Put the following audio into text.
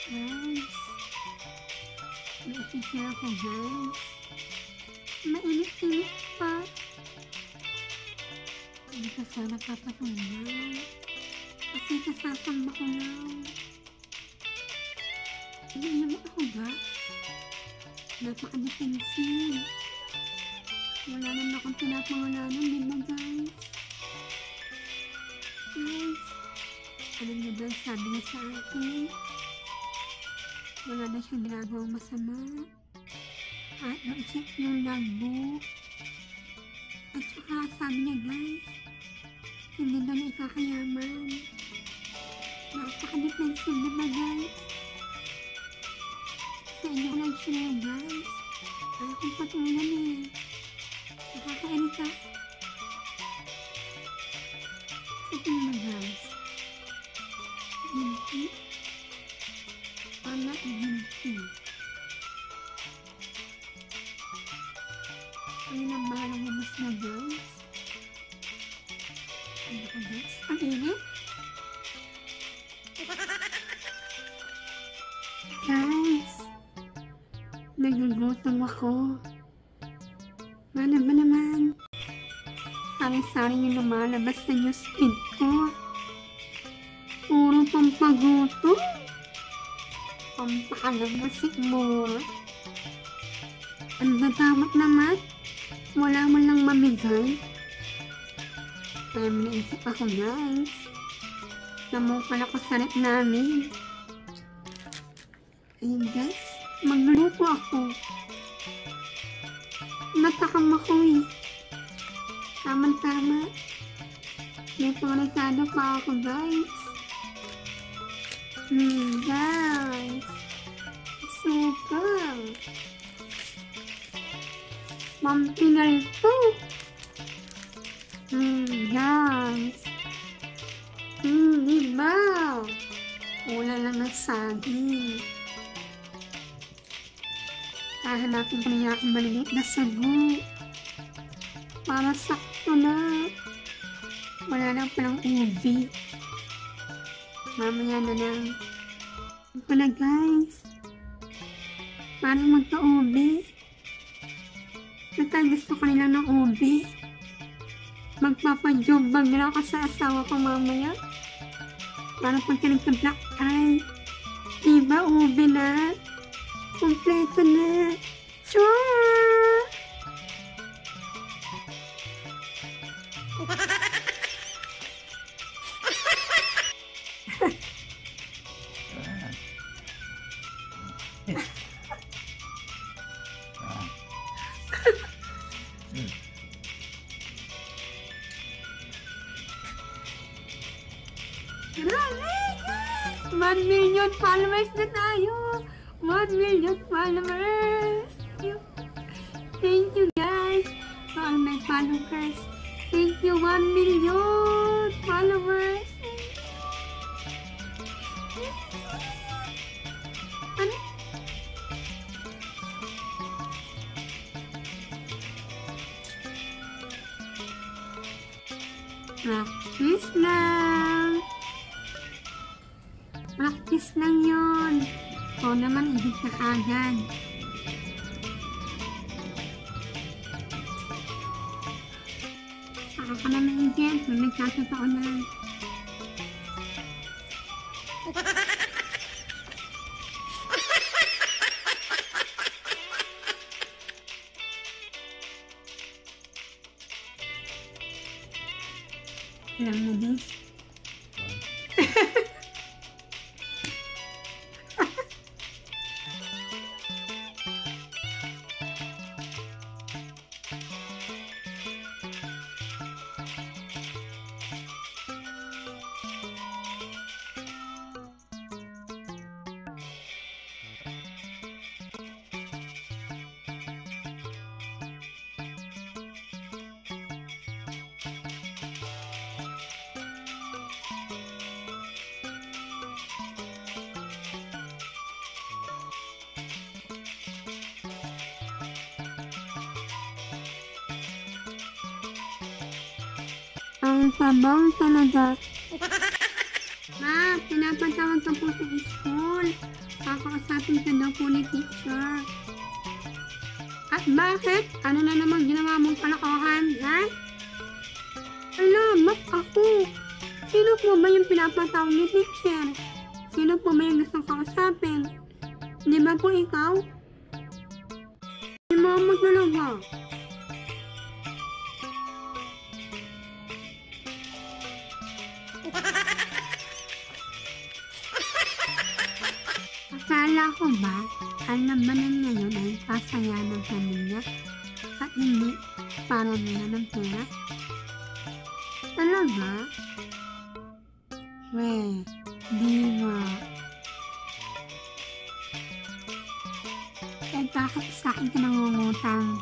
Guys, may i-share ko guys. Mainit-init pa. Hindi ka sana papatunan. Kasi kasasamba ko lang. Hindi naman ako guys. Napaka-defensive. Wala naman akong pinapangalanan, di ba guys? Guys, alam niyo ba, sabi niya sa akin, wala na siyang ginagawang masama. At naisip yung logbook. At saka sabi niya guys, hindi daw niya ikakayaman. Napaka-defensive di ba guys? Sa inyo ko lang siya guys. Ayaw kong patulan eh. Nakakairita. Sa tingin mo guys, guilty? Wala guilty. Ayun ang bahalang humus na guys. Ano ko guys? Ang init? Guys, nagugutom ako. Ano ba naman? Sari-sari yung lumalabas na yung speed ko. Puro pampagutom. Pampaalam sigmura. Ano ba dapat naman? Wala mo lang mamigay. Kaya naisip ako guys. Namukal ako sa rep namin. Ayun guys, magluto ako. Natakam ako eh. Tama-tama. May pangresado pa ako guys. Guys. Super. Mampinal to. Guys. Diba? Wala lang ng saging. Hahanapin ko niya akong maliliit na sago. Para sakto na. Wala lang palang ubi. Mamaya na lang. Ito pala guys. Parang magka-ubi. Gusto ko nilang ng ubi. Magpapajob bag na ako sa asawa ko mamaya. Para pagka nagka-black eye. Diba ubi na? Kompleto na. Sure! Grabe! 1 million followers na tayo! 1 million followers! Thank you guys for all my followers. Thank you 1 million followers. Ano? Practice lang. Practice lang yun. O naman, hindi ka agad. Saka ka na naigyan. May nagkakataon na. Alam mo din. Ang sabaw talaga. Ma, pinapatawag ka po sa school. Kakausapin ka daw po ni teacher. At bakit? Ano na naman ginawa mong kalokohan, ha? Alamak ako. Sino po ba yung pinapatawag ni teacher? Sino po ba yung gustong kausapin? Di ba po ikaw? Di mo magdalaga. Akala ko ba, ang labanan ngayon ay pasaya ng pamilya at hindi para nila ng pera? Talaga? Di nga. Eh bakit sa akin ka nangungutang?